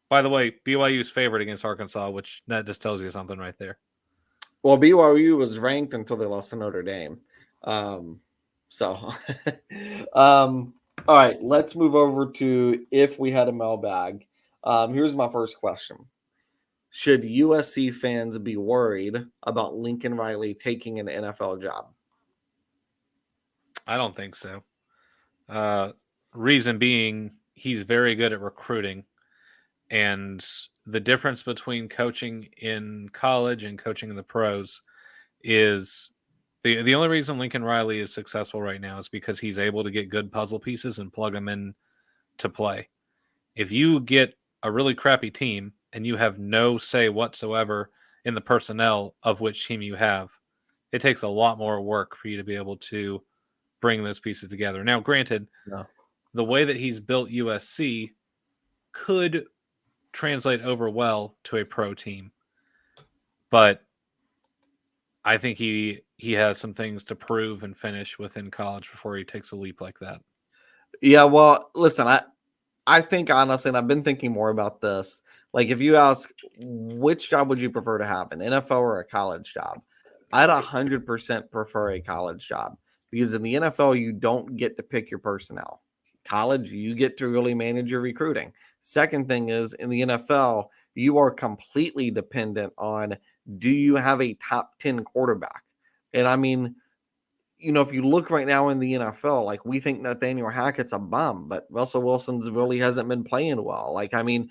By the way, BYU's favored against Arkansas, which that just tells you something right there. Well, BYU was ranked until they lost to Notre Dame. All right, let's move over to if we had a mailbag. Here's my first question. Should USC fans be worried about Lincoln Riley taking an NFL job? I don't think so. Reason being, he's very good at recruiting, and the difference between coaching in college and coaching in the pros is the only reason Lincoln Riley is successful right now is because he's able to get good puzzle pieces and plug them in to play. If you get a really crappy team and you have no say whatsoever in the personnel of which team you have, it takes a lot more work for you to be able to bring those pieces together. Now, granted, the way that he's built USC could translate over well to a pro team, but I think he has some things to prove and finish within college before he takes a leap like that. Yeah, well, listen, I think honestly, and I've been thinking more about this. Like, if you ask which job would you prefer to have, an NFL or a college job, I'd 100% prefer a college job, because in the NFL you don't get to pick your personnel. College, you get to really manage your recruiting. Second thing is, in the NFL, you are completely dependent on, do you have a top 10 quarterback? And if you look right now in the NFL, like we think Nathaniel Hackett's a bum, but Russell Wilson's really hasn't been playing well. Like, I mean,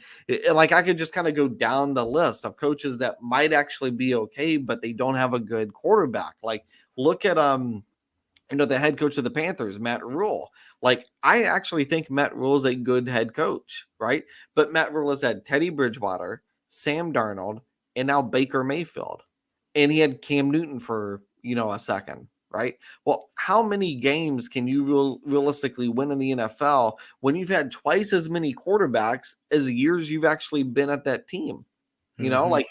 like I could just kind of go down the list of coaches that might actually be okay, but they don't have a good quarterback. Like, look at the head coach of the Panthers, Matt Rule. Like, I actually think Matt Rule is a good head coach, right? But Matt Rule has had Teddy Bridgewater, Sam Darnold, and now Baker Mayfield. And he had Cam Newton for, a second, right? Well, how many games can you realistically win in the NFL when you've had twice as many quarterbacks as the years you've actually been at that team? Like,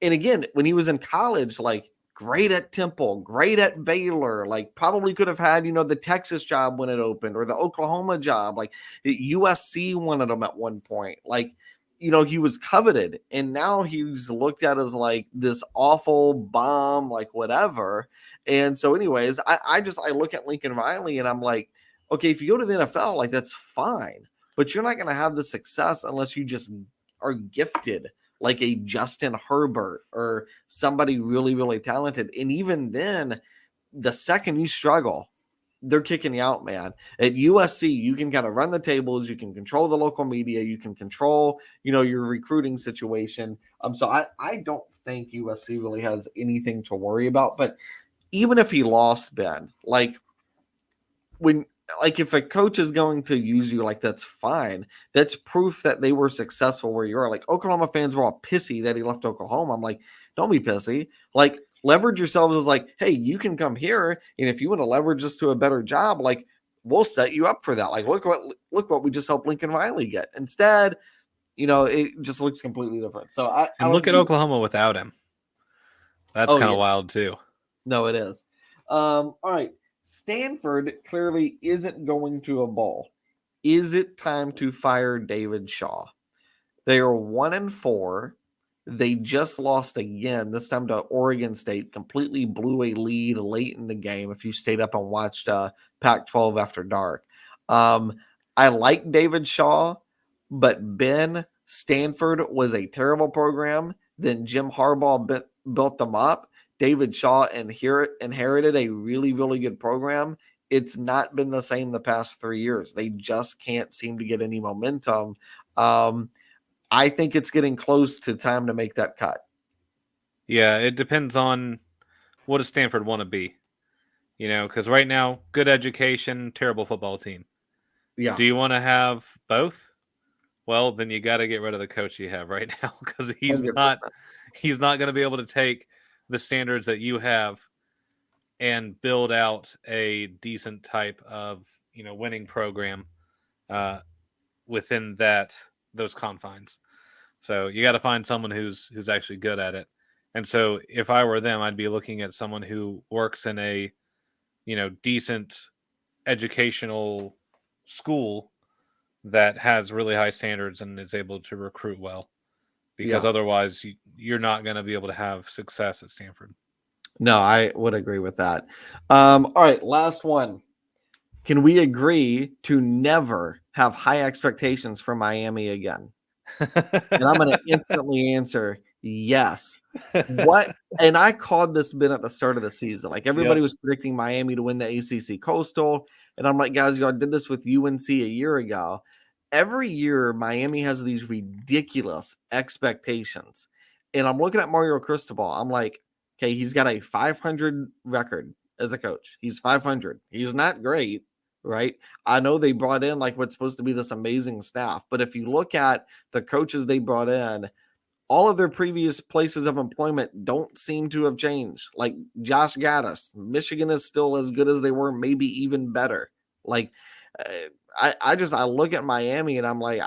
and again, when he was in college, like, great at Temple, great at Baylor, like probably could have had, the Texas job when it opened or the Oklahoma job, like USC wanted him at one point. Like, he was coveted and now he's looked at as like this awful bomb, like whatever. And so anyways, I look at Lincoln Riley and I'm like, okay, if you go to the NFL, like that's fine, but you're not going to have the success unless you just are gifted like a Justin Herbert or somebody really, really talented. And even then, the second you struggle, they're kicking you out, man. At USC, you can kind of run the tables, you can control the local media, you can control, your recruiting situation. So I don't think USC really has anything to worry about. But even if he lost, Ben, if a coach is going to use you, like that's fine. That's proof that they were successful where you are. Like Oklahoma fans were all pissy that he left Oklahoma. I'm like, don't be pissy. Like leverage yourselves as like, hey, you can come here, and if you want to leverage us to a better job, like we'll set you up for that. Like look what we just helped Lincoln Riley get. Instead, it just looks completely different. So I And look at Oklahoma without him. That's kind of wild too. No, it is. All right. Stanford clearly isn't going to a bowl. Is it time to fire David Shaw? They are 1-4. They just lost again, this time to Oregon State, completely blew a lead late in the game if you stayed up and watched Pac-12 After Dark. I like David Shaw, but Ben, Stanford was a terrible program. Then Jim Harbaugh built them up. David Shaw inherited a really, really good program. It's not been the same the past 3 years. They just can't seem to get any momentum. I think it's getting close to time to make that cut. Yeah, it depends on what does Stanford want to be. Because right now, good education, terrible football team. Yeah. Do you want to have both? Well, then you got to get rid of the coach you have right now because he's 100%. not going to be able to take the standards that you have and build out a decent type of winning program within those confines. So you got to find someone who's actually good at it. And so if I were them, I'd be looking at someone who works in a decent educational school that has really high standards and is able to recruit well, because otherwise you're not going to be able to have success at Stanford. No, I would agree with that. All right, last one. Can we agree to never have high expectations for Miami again? And I'm going to instantly answer yes. What? And I called this been at the start of the season. Like everybody was predicting Miami to win the ACC Coastal. And I'm like, guys, y'all did this with UNC a year ago. Every year, Miami has these ridiculous expectations. And I'm looking at Mario Cristobal. I'm like, okay, he's got a 500 record as a coach. He's 500. He's not great, right? I know they brought in like what's supposed to be this amazing staff. But if you look at the coaches they brought in, all of their previous places of employment don't seem to have changed. Like Josh Gaddis, Michigan is still as good as they were, maybe even better. Like I look at Miami and I'm like,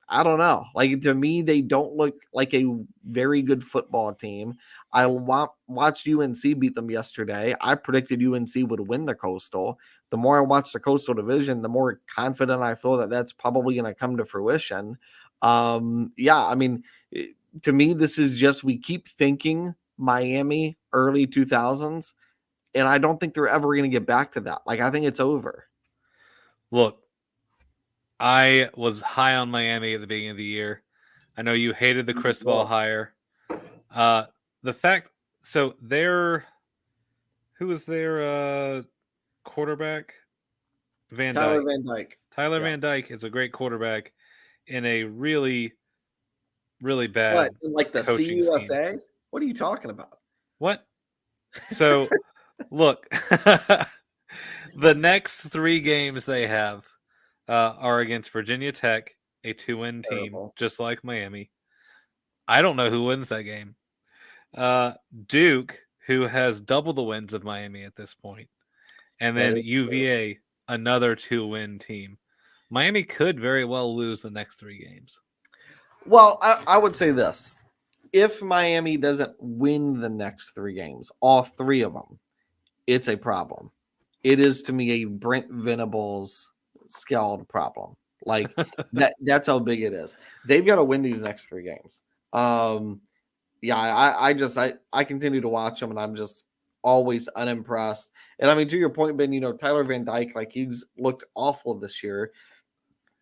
I don't know. Like to me, they don't look like a very good football team. I watched UNC beat them yesterday. I predicted UNC would win the Coastal. The more I watch the Coastal Division, the more confident I feel that that's probably going to come to fruition. I mean, to me, this is just we keep thinking Miami early 2000s, and I don't think they're ever going to get back to that. Like I think it's over. Look, I was high on Miami at the beginning of the year. I know you hated the Cristobal hire. The fact, so they're who was their quarterback? Van Tyler Dyke. Van Dyke. Tyler Yeah. Van Dyke is a great quarterback in a really, really What, bad like the coaching scheme. CUSA? What are you talking about? What? So, look, the next 3 games they have are against Virginia Tech, a 2-win team, Terrible. just like Miami. I don't know who wins that game. Duke, who has double the wins of Miami at this point, and That then is true. UVA, another 2-win team. Miami could very well lose the next 3 games. Well, I would say this. If Miami doesn't win the next 3 games, all 3 of them, it's a problem. It is to me a Brent Venables scaled problem. Like that's how big it is. They've got to win these next 3 games. Yeah, I continue to watch them and I'm just always unimpressed. And I mean, to your point, Ben, Tyler Van Dyke, like he's looked awful this year.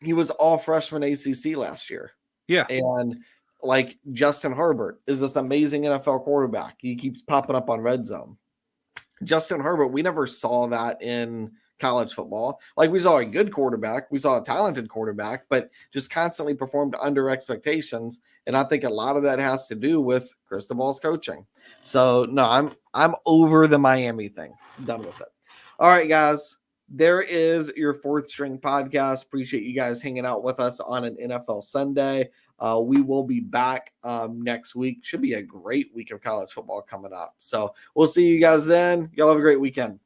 He was all freshman ACC last year. Yeah. And like Justin Herbert is this amazing NFL quarterback. He keeps popping up on red zone. Justin Herbert, we never saw that in college football. Like we saw a good quarterback, we saw a talented quarterback, but just constantly performed under expectations. And I think a lot of that has to do with Cristobal's coaching. So no, I'm over the Miami thing. Done with it. All right, guys. There is your Fourth String podcast. Appreciate you guys hanging out with us on an NFL Sunday. We will be back next week. Should be a great week of college football coming up. So we'll see you guys then. Y'all have a great weekend.